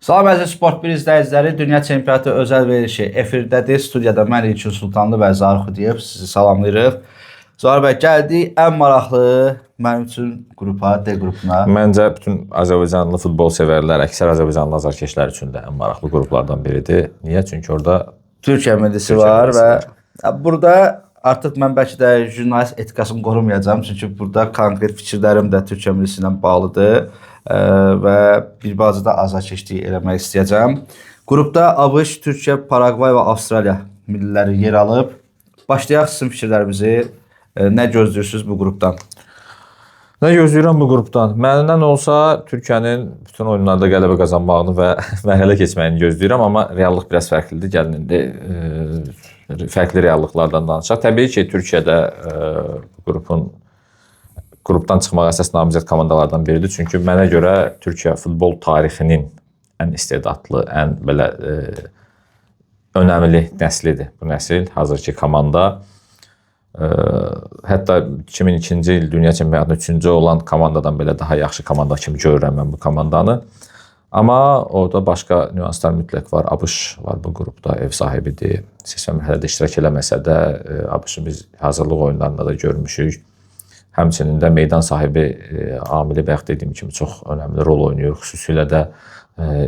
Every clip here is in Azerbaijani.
Salam əziz Sport 1 izləyiciləri, Dünya Çempionatı özəl verilişi efirdədir. Studiyada mən İlkin Sultanlı və Zahir Xudiyev sizi salamlayırıq. Zahir bəy, gəldik ən maraqlı mənim üçün qrupa, D qrupuna. Məncə bütün Azərbaycanlı futbol sevərlər, əksər Azərbaycanlı azarkeşlər üçün də ən maraqlı qruplardan biridir. Niyə? Çünki orada Türkiyə millisi var və burada artıq mən bəlkə də jurnalist etikasını qorumayacağam. Çünki burada konkret fikirlərim də Türkiyə millisi ilə bağlıdır. Və bir bazı da azarkeşliyi eləmək istəyəcəm. Qrupda ABŞ, Türkiyə, Paragvay və Avstraliya milliləri yer alıb. Başlayaq sizin fikirlərimizi. Nə gözləyirsiniz bu qrupdan? Nə gözləyirəm bu qrupdan? Məndən olsa Türkiyənin bütün oyunlarda qələbə qazanmağını və mərhələ keçməyini gözləyirəm, amma reallıq biraz fərqlidir. Gəlin indi fərqli reallıqlardan danışaq. Təbii ki, Türkiyədə qrupdan çıxmağa əsas namizəd komandalardan biridir. Çünki mənə görə Türkiyə futbol tarixinin ən istedadlı, ən belə önəmli nəslidir. Bu nəsil hazırki komanda. Hətta 2002-ci il Dünya Çempionatında 3-cü olan komandadan belə daha yaxşı komanda kimi görürəm mən bu komandanı. Amma orada başqa nüanslar mütləq var. ABŞ var bu qrupda, ev sahibidir. Seçmə mərhələdə iştirak eləməsə də ABŞ-ı biz hazırlıq oyunlarında da görmüşük. Həmçinin də meydan sahibi amili bayaq dediyim kimi çox önəmli rol oynayır. Xüsusilə də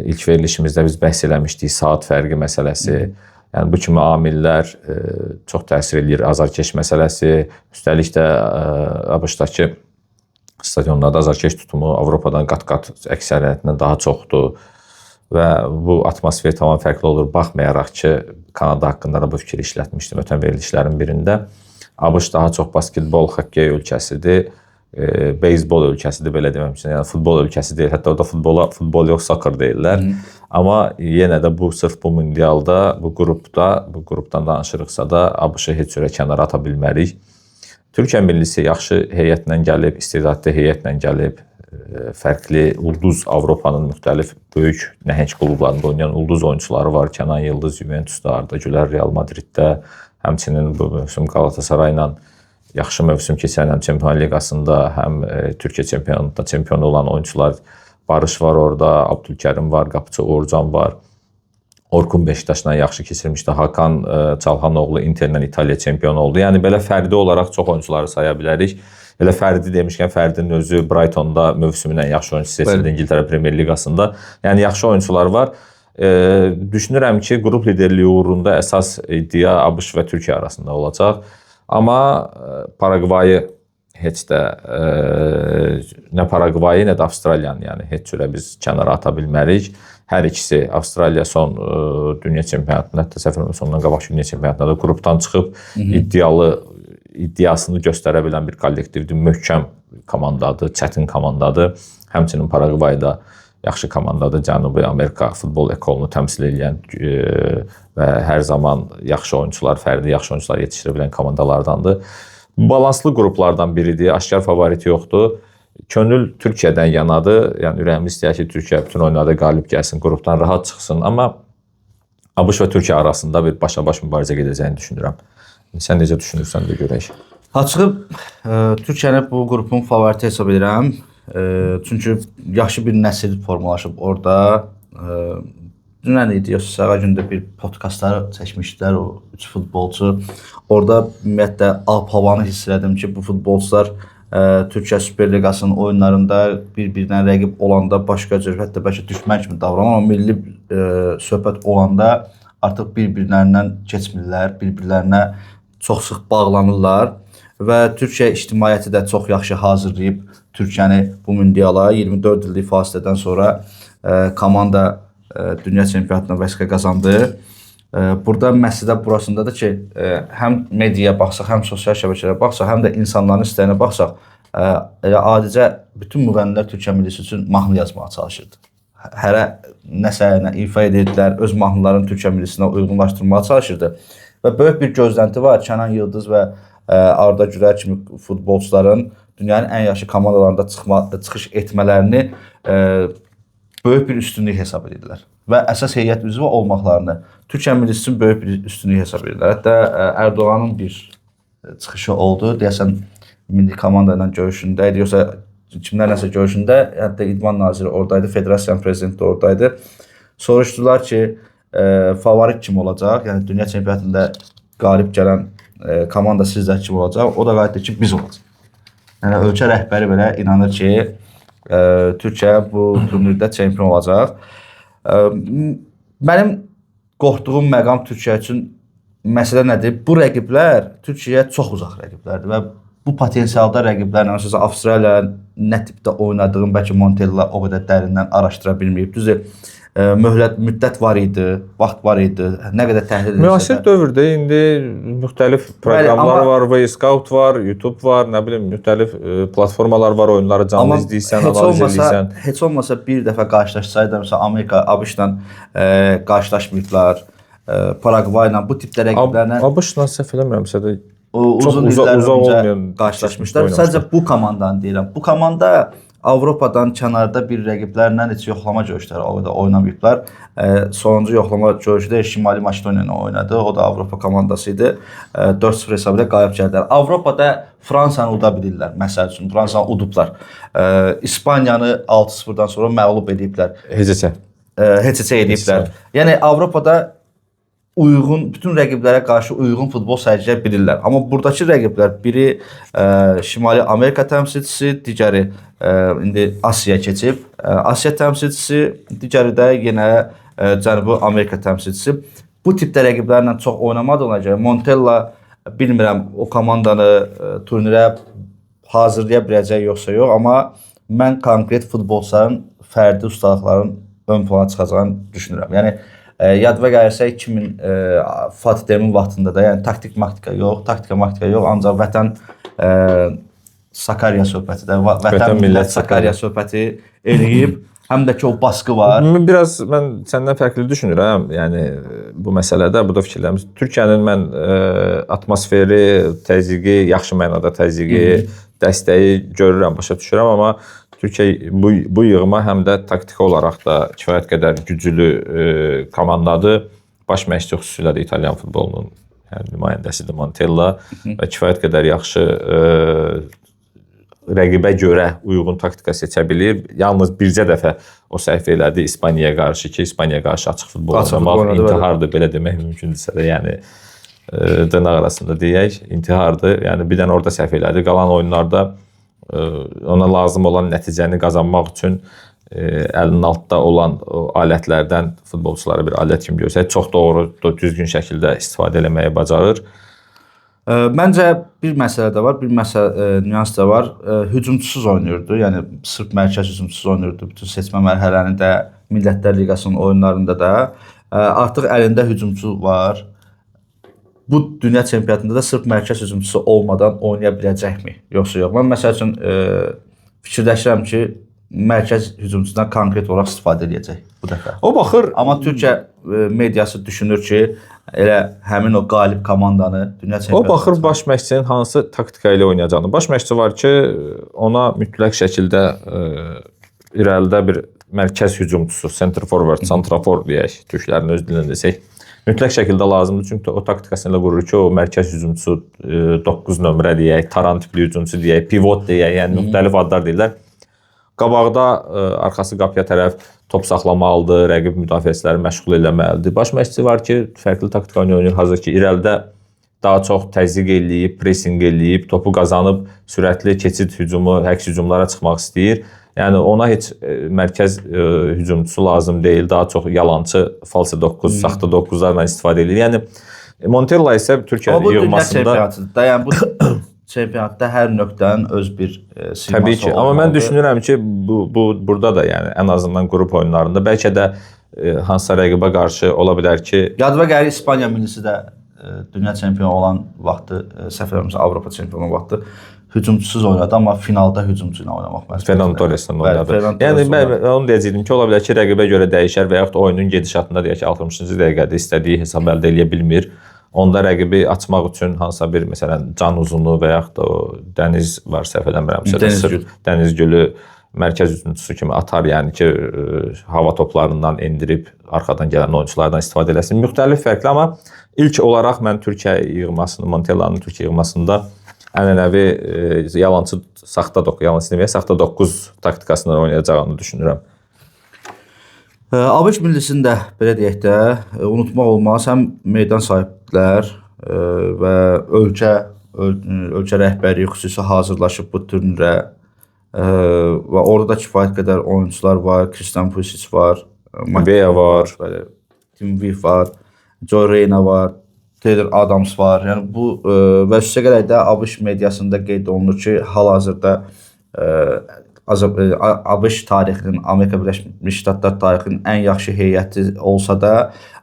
ilk verilişimizdə biz bəhs eləmişdik saat fərqi məsələsi. Yəni bu kimi amillər çox təsir eləyir. Azarkeş məsələsi, üstəlik də ABŞ-dakı stadionlarda azarkeş tutumu Avropadan qat-qat əksəriyyətindən daha çoxdur və bu atmosfer tamam fərqli olur. Baxmayaraq ki, Kanada haqqında da bu fikri işlətmişdim ötən verilişlərin birində. ABŞ daha çox basketbol, xokkey ölkəsidir, beyzbol ölkəsidir, belə deməm üçün. Yəni futbol ölkəsi deyil. Hətta orada futbol yox, soccer deyirlər. Amma yenə də bu sırf bu mundialda, bu qrupdan danışırıqsa da ABŞ-ı heç cürə kənara ata bilmərik. Türkiyə millisi yaxşı heyətlə gəlib, istedadlı heyətlə gəlib, fərqli ulduz Avropanın müxtəlif böyük nəhəng klublarında oynayan ulduz oyunçuları var. Kənan Yıldız Juventusda, Arda Güler Real Madriddə, həmçinin bu mövsüm Galatasaray ilə yaxşı mövsüm keçən həm Çempionlar Liqasında, həm Türkiyə çempionatında çempion olan oyunçular Barış var orada, Abdülkərim var, qapıçı Orcan var. Orkun Beşiktaşla yaxşı keçirmişdi. Hakan Çalhanoğlu Interlə İtaliya çempionu oldu. Yəni belə fərdi olaraq çox oyunçuları saya bilərik. Elə fərdi demişkən Fərdinin özü Brightonda mövsümünün yaxşı oyunçusu seçildi İngiltərə Premyer Liqasında. Yəni yaxşı oyunçular var. Düşünürəm ki, qrup liderliyi uğrunda əsas iddia ABŞ və Türkiyə arasında olacaq. Amma Paragvayı heç də nə Paragvayı, nə də Avstraliyanı yəni heç cürə biz kənara ata bilmərik. Hər ikisi Avstraliya son Dünya Çempionatında, hətta səfərin sonundan qabaq Dünya Çempionatında da qrupdan çıxıb iddiasını göstərə bilən bir kollektivdir. Möhkəm komandadır, çətin komandadır. Həmçinin Paragvayda yaxşı komandadır. Cənubi Amerika futbol ekolunu təmsil edən və hər zaman yaxşı oyunçular, fərdi yaxşı oyunçular yetişdirə bilən komandalardandır. Balanslı qruplardan biridir. Aşkar favoriti yoxdur. Könül Türkiyədən yanadır. Yəni ürəyimiz istəyir ki, Türkiyə bütün oyunlarda qalib gəlsin, qrupdan rahat çıxsın. Amma ABŞ və Türkiyə arasında bir başa-baş mübarizə gedəcəyini düşünürəm. Sən necə düşünürsən də görək. Açığı Türkiyəni bu qrupun favoriti hesab edirəm. Çünki yaxşı bir nəsil formalaşıb orada. Dünən idi, yoxsa səhər gündə bir podkastları çəkmişdilər o 3 futbolçu. Orada ümumiyyətlə ab-havanı hiss elədim ki, bu futbolçular Türkiyə Süper Liqasının oyunlarında bir-birinə rəqib olanda başqa cür, hətta bəlkə düşmən kimi davranır, amma milli söhbət olanda artıq bir-birlərindən keçmirlər, bir-birlərinə çox sıx bağlanırlar və Türkiyə ictimaiyyəti də çox yaxşı hazırlayıb Türkiyəni bu mundiala. 24 illik fasilədən sonra komanda Dünya Çempionatına vəsiqə qazandı. Burada məsələ burasındadır ki, həm mediaya baxsaq, həm sosial şəbəkələrə baxsaq, həm də insanların istəyinə baxsaq, elə adicə bütün müğənnilər Türkiyə millisi üçün mahnı yazmağa çalışırdı. Hərə nəsə ifa edirdilər, öz mahnılarını Türkiyə millisinə uyğunlaşdırmağa çalışırdı. Və böyük bir gözlənti var. Kənan Yıldız və Arda Güler kimi futbolçuların dünyanın ən yaxşı komandalarında çıxış etmələrini böyük bir üstünlük hesab edirlər. Və əsas heyət üzvü olmaqlarını Türkiyə millisi üçün böyük bir üstünlük hesab edirlər. Hətta Erdoğanın bir çıxışı oldu. Deyəsən milli komanda ilə görüşündə idi, yoxsa kimlərləsə görüşündə, hətta İdman naziri oradaydı, federasiyanın prezidenti oradaydı. Soruşdular ki, favorit kim olacaq? Yəni dünya çempionatında qalib gələn komanda sizdə kim olacaq? O da qayıtdı ki, biz olacaq. Yəni ölkə rəhbəri belə inanır ki, Türkiyə bu turnirdə çempion olacaq. Mənim qorxduğum məqam Türkiyə üçün məsələ nədir? Bu rəqiblər Türkiyəyə çox uzaq rəqiblərdir və bu potensialda rəqiblərlə, məsələn Avstraliya nə tipdə oynadığını bəlkə Montella o qədər dərindən araşdıra bilməyib. Düzdür, müddət var idi, vaxt var idi, nə qədər təhlil edilsə də. Müasir dövrdə indi müxtəlif proqramlar var, V-Scout var, YouTube var, nə bilim, müxtəlif platformalar var, oyunları canlı izləyirsən, analiz edirsən. Heç olmasa bir dəfə qarşılaşsaydı, məsələn Amerika, ABŞ-la qarşılaşmayıblar, Paragvayla, bu tipdə rəqiblərlə ABŞ-la səhv eləmirəmsə də uzun illər öncə qarşılaşmışlar. Sadəcə bu komandanı deyirəm. Bu komanda Avropadan kənarda bir rəqiblərlə heç yoxlama görüşləri o qədər oynamayıblar. Sonuncu yoxlama görüşü də Şimali Makedoniya ilə oynadı. O da Avropa komandası idi. 4-0 hesabı ilə qalib gəldilər. Avropada Fransanı uda bilirlər. Məsəl üçün Fransanı udublar. İspaniyanı 6-0-dan sonra məğlub ediblər. Heç ediblər. Yəni Avropada bütün rəqiblərə qarşı uyğun futbol sərgiləyə bilirlər. Amma buradakı rəqiblər biri Şimali Amerika təmsilçisi, digəri indi Asiyaya keçib. Asiya təmsilçisi, digəri də yenə Cənubi Amerika təmsilçisi. Bu tipdə rəqiblərlə çox oynamadığına görə Montella bilmirəm o komandanı turnirə hazırlaya biləcək yoxsa yox, amma mən konkret futbolçuların fərdi ustalıqların ön plana çıxacağını düşünürəm. Yəni yadıma gəlirsə 2000 Fatih Terim'in vaxtında da, yəni taktika yox, ancaq vətən Sakarya söhbəti də, vətən millət Sakarya söhbəti eləyib, həm də ki o baskı var. Biraz mən səndən fərqli düşünürəm, yəni bu məsələdə, bu da fikirlərimiz. Türkiyənin mən atmosferi, təzyiqi, yaxşı mənada təzyiqi, dəstəyi görürəm, başa düşürəm, amma Türkiyə bu yığıma həm də taktiki olaraq da kifayət qədər güclü komandadır. Baş məşqçi xüsusilə də İtalyan futbolunun nümayəndəsidir Montella və kifayət qədər yaxşı rəqibə görə uyğun taktika seçə bilir. Yalnız bircə dəfə o səhv elədi İspaniyaya qarşı ki, İspaniyaya qarşı açıq futbol oynamaq intihardır, belə demək mümkündürsə də, yəni dırnaq arasında deyək, intihardır. Yəni bir dənə orada səhv elədi. Qalan oyunlarda ona lazım olan nəticəni qazanmaq üçün əlinin altda olan alətlərdən futbolçulara bir alət kimi görsək, çox doğru, düzgün şəkildə istifadə eləməyi bacarır. Məncə bir məsələ də var, bir nüans da var. Hücumçusuz oynayırdı, yəni sırf mərkəz hücumçusuz oynayırdı bütün seçmə mərhələlərində, Millətlər Liqasının oyunlarında da. Artıq əlində hücumçu var. Bu dünya çempionatında da sırf mərkəz hücumçusu olmadan oynaya biləcəkmi? Yoxsa yox. Mən məsəl üçün fikirləşirəm ki, mərkəz hücumçusundan konkret olaraq istifadə edəcək bu dəfə. O baxır. Amma Türkiyə mediası düşünür ki, elə həmin o qalib komandanı dünya çempionatında. O baxır baş məşqçinin hansı taktika ilə oynayacağını. Baş məşqçi var ki, ona mütləq şəkildə irəlidə bir mərkəz hücumçusu, center forward, santrafor deyək, türklərin öz dilində desək, mütləq şəkildə lazımdır. Çünki o taktikasını ilə qurur ki, o mərkəz hücumçusu 9 nömrə deyək, taran tipli hücumçu deyək, pivot deyək, yəni müxtəlif adlar deyirlər. Qabaqda arxası qapıya tərəf top saxlamalıdır, rəqib müdafiəçiləri məşğul eləməlidir. Baş məşqçi var ki, fərqli taktika oynayır. Hazır ki, irəlidə daha çox təzyiq eləyib, pressing eləyib, topu qazanıb, sürətli keçid hücumu, əks hücumlara çıxmaq istəyir. Yəni ona heç mərkəz hücumçusu lazım deyil, daha çox yalançı, falso 9, saxta 9-larla istifadə edir. Yəni Montella isə Türkiyənin yığmasında... Yəni bu çempionatda hər nöqtənin öz bir siması olmalıdır. Təbii ki, amma mən düşünürəm ki, burada da yəni ən azından qrup oyunlarında bəlkə də hansısa rəqibə qarşı ola bilər ki... Yadıma gəlir İspaniya millisi də dünya çempionu olan vaxtı, səhv eləmirəmsə Avropa çempionu olan vaxtı hücumçusuz oynadı, amma finalda hücumçu ilə oynamaq məsələsi. Fernando Torres'lə oynadı. Yəni mən onu deyəcəydim ki, ola bilər ki, rəqibə görə dəyişər və yaxud oyunun gedişatında deyək ki, 60-cı dəqiqədə istədiyi hesab əldə edə bilmir. Onda rəqibi açmaq üçün hansısa bir, məsələn, can uzunu və yaxud da o dəniz var, səhv eləmirəmsə, dəniz gülü mərkəz hücumçusu kimi atar, yəni ki, hava toplarından endirib arxadan gələn oyunçulardan istifadə eləsin. Müxtəlif fərqli, amma ilk olaraq mən Türkiyə yığmasını, Montella'nın Türkiyə yığmasında ənənəvi yalançı saxta 9 taktikasından oynayacağını düşünürəm. ABŞ millisində belə deyək də unutmaq olmaz həm meydan sahiblər və ölkə rəhbərliyi xüsusi hazırlaşıb bu turnirə və orada da kifayət qədər oyunçular var, Christian Pulisic var, Veya var, bəli, Tim Weah var, Joe Reyna var, Taylor Adams var. Yəni bu və üstə gələk də ABŞ mediasında qeyd olunur ki, hal-hazırda ABŞ tarixinin, Amerika Birləşmiş Ştatlar tarixinin ən yaxşı heyəti olsa da,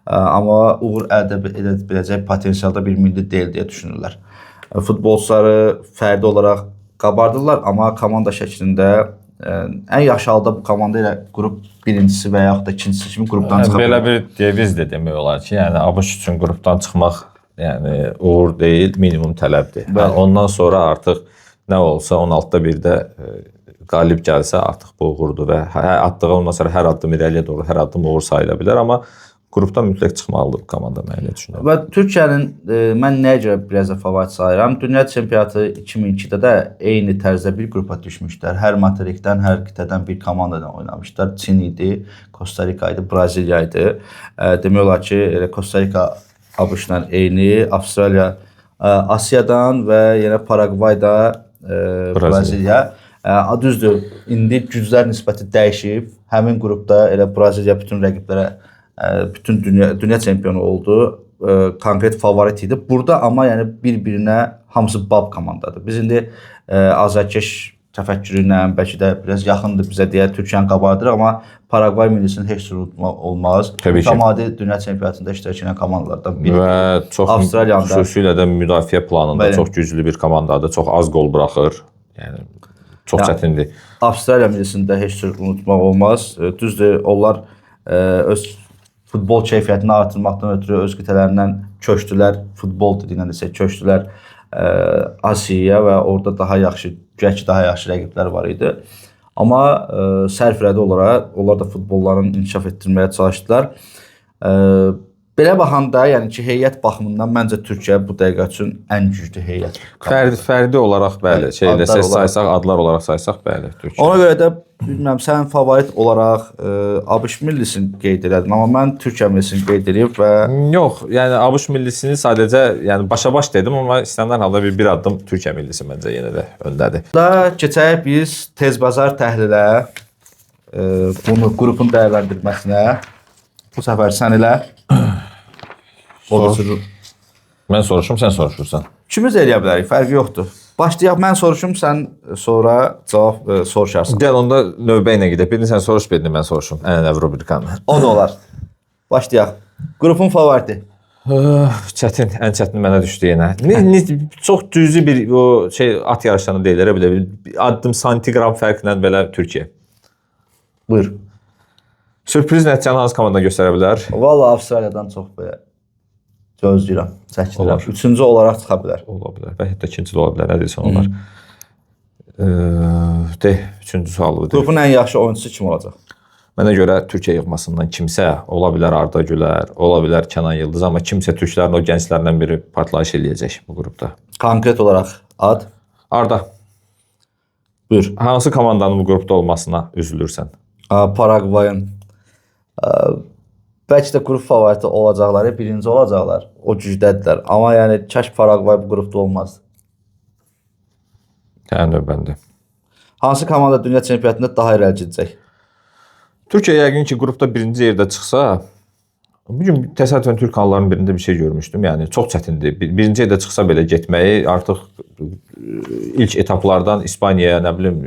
amma uğur əldə edə biləcək potensialda bir milli deyil deyə düşünürlər. Futbolçuları fərdi olaraq qabardırlar, amma komanda şəklində ən yaxşı halda bu komanda ilə qrup birincisi və yaxud da ikincisi kimi qrupdan çıxa belə bir deviz də demək olar ki, yəni ABŞ üçün qrupdan çıxmaq yəni uğur deyil, minimum tələbdir. Yəni, ondan sonra artıq nə olsa 16-da 1-də qalib gəlsə artıq bu uğurdur və atdığı ondan sonra hər addım irəliyə doğru hər addım uğur sayıla bilər, amma qrupdan mütləq çıxmalıdır bu komanda mən elə düşünürəm. Və Türkiyənin mən nəyə görə biraz da favorit sayıram? Dünya çempionatı 2002-də də eyni tərzdə bir qrupa düşmüşlər. Hər materikdən, hər qitədən bir komandadan oynamışlar. Çin idi, Costa Rica idi, Braziliya idi. Demək olar ki, Costa Rica ABŞ-la eyni, Avstraliya Asiyadan və yenə Paragvayda Braziliya. Düzdür, indi güclər nisbəti dəyişib. Həmin qrupda elə Braziliya bütün rəqiblərə bütün dünya çempionu oldu. Konkret favorit idi. Burada amma yəni bir-birinə hamısı bab komandadır. Biz indi azarkeş təfəkkürü ilə bəlkə də biraz yaxındır bizə deyə Türkiyəni qabardırıq, amma Paragvay millisini heç cür unutmaq olmaz. Mütəmadi dünya çempionatında iştirak edən komandalardan biri. Və çox xüsusilə də müdafiə planında çox güclü bir komandadır. Çox az gol buraxır. Yəni çox çətindir. Avstraliya millisini də heç cür unutmaq olmaz. Düzdür, onlar öz futbol keyfiyyətini artırmaqdan ötürü öz qitələrindən köçdülər, futbol dediyinə desək köçdülər Asiyaya və orada daha yaxşı, güya ki daha yaxşı rəqiblər var idi. Amma sərfirədi olaraq onlar da futbollarını inkişaf etdirməyə çalışdılar. Belə baxanda, yəni ki, heyət baxımından məncə Türkiyə bu dəqiqə üçün ən güclü heyət. Fərdi olaraq bəli, saysaq, adlar olaraq saysaq bəli, Türkiyə. Ona görə də bilmirəm, sən favorit olaraq ABŞ millisini qeyd elədin, amma mən Türkiyə millisini qeyd edib və yox, yəni ABŞ millisini sadəcə yəni başa-baş dedim, amma istənilən halda bir addım Türkiyə millisi məncə yenə də öndədir. Da keçək biz tez bazar təhlilə, bunu qrupun dəyərləndirməsinə. Bu səfər sən elə Mən soruşum, sən soruşursan. İkimiz eləyə bilərik, fərqi yoxdur. Başlayaq, mən soruşum, sən sonra cavab soruşarsan. Gəl onda növbə ilə gedək. Birini sən soruş, birini mən soruşum. Ənənəvi rubrikanı. O da olar. Başlayaq. Qrupun favoriti. Çətin, ən çətin mənə düşdü yenə. Çox cüzi bir o at yarışlarını deyirlər, belə bir addım santigram fərqlə belə Türkiyə. Buyur. Sürpriz nəticəni hansı komanda göstərə bilər? Valla Avstraliyadan çox belə gözləyirəm, çəkilirəm. Üçüncü olaraq çıxa bilər. Ola bilər və hətta ikinci də ola bilər, nə deyirsən onlar. Üçüncü sualı. Qrupun ən yaxşı oyuncusu kim olacaq? Mənə görə Türkiyə yığmasından kimsə, ola bilər Arda Gülər, ola bilər Kənan Yıldız, amma kimsə türklərin o gənclərindən biri partlayış eləyəcək bu qrupda. Konkret olaraq ad? Arda. Buyur. Hansı komandanın bu qrupda olmasına üzülürsən? Paragvayın. Bəlkə də qrup favoriti olacaqları, birinci olacaqlar. O gücdədirlər. Amma yəni kaş Paragvay bu qrupda olmazdı. Yəni növbəndə. Hansı komanda dünya çempionatında daha irəli gedəcək? Türkiyə yəqin ki qrupda birinci yerdə çıxsa, bu gün təsadüfən Türk kanallarının birində bir şey görmüşdüm. Yəni çox çətindir. Birinci yerdə çıxsa belə getməyi artıq ilk etaplardan İspaniyaya, nə bilim,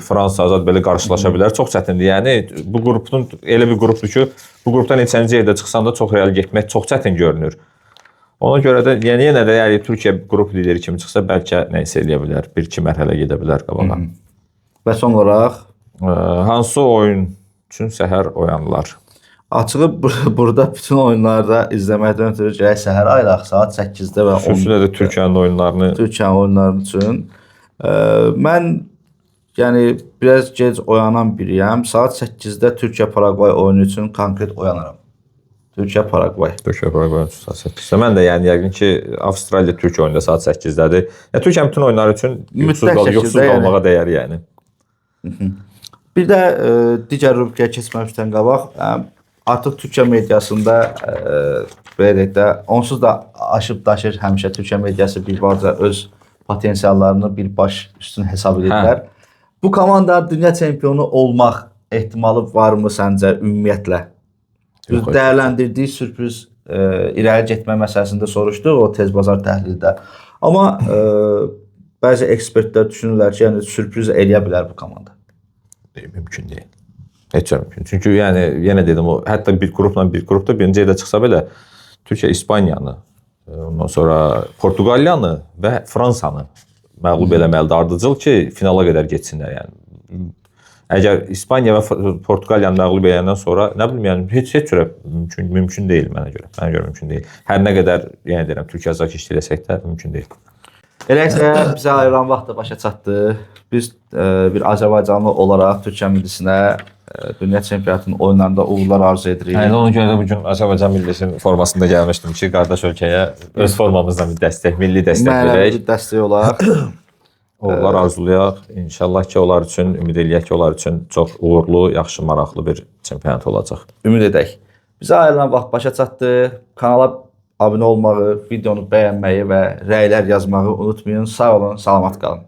Fransa azad belə qarşılaşa bilər. Çox çətindir. Yəni bu qrupun elə bir qrupdur ki, bu qrupdan neçənci yerdə çıxsan da çox real getmək çox çətin görünür. Ona görə də yəni yenə də yəni Türkiyə qrup lideri kimi çıxsa bəlkə nə isə eləyə bilər. 1-2 mərhələ gedə bilər qabağa. Və son olaraq hansı oyun üçün səhər oyanırlar? Açığı burada bütün oyunlarda izləməkdən ötürü gərək səhər ayılaq saat 8-də və 10-da. Xüsusilə də Türkiyənin oyunlarını üçün. Mən yəni biraz gec oyanan biriyəm. Saat 8-də Türkiyə-Paragvay oyunu üçün konkret oyanaram. Türkiyə-Paragvay. Türkiyə-Paragvay saat 8-də. Mən də yəni yəqin ki Avstraliya-Türkiyə oyunda saat 8-dədir. Yəni Türkiyənin bütün oyunları üçün yuxusuz qalmağa dəyər yəni. Bir də digər rubrikaya keçməmişdən qabaq, artıq Türkiyə mediasında belə deyək də, onsuz da aşıb daşır həmişə Türkiyə mediası bir balaca öz potensiallarını bir baş üstün hesab edirlər. Bu komanda dünya çempionu olmaq ehtimalı varmı səncə ümumiyyətlə? Yox, dəyərləndirdiyi sürpriz irəli getmə məsələsində soruşduq o tez bazar təhlilində. Amma bəzi ekspertlər düşünürlər ki, yəni sürpriz eləyə bilər bu komanda. Mümkün deyil. Heç mümkün. Çünki yəni yenə dedim o hətta bir qrupla bir qrupda birinci yerdə çıxsa belə Türkiyə İspaniyanı, ondan sonra Portuqaliyanı və Fransanı məğlub eləməlidir ardıcıl ki, finala qədər getsinlər yəni. Əgər İspaniya və Portuqaliyanı məğlub edəndən sonra nə bilim yəni heç cürə mümkün deyil mənə görə. Mənə görə mümkün deyil. Hər nə qədər yenə deyirəm Türkiyə azarkeş işləsək də mümkün deyil. Elə isə bizə ayrılan vaxt da başa çatdı. Biz bir Azərbaycanlı olaraq Türkiyə millisinə dünya çempionatının oyunlarında uğurlar arzu edirik. Yəni ona görə də bu gün Azərbaycan millisinin formasında gəlmişdim ki, qardaş ölkəyə öz formamızdan bir dəstək, milli dəstək verək. Bir dəstək olaraq Uğurlar arzulayaq. İnşallah ki, onlar üçün, ümid eləyək ki, onlar üçün çox uğurlu, yaxşı, maraqlı bir çempionat olacaq. Ümid edək. Bizə ayrılan vaxt başa çatdı. Kanala abunə olmağı, videonu bəyənməyi və rəylər yazmağı unutmayın. Sağ olun, salamat qalın.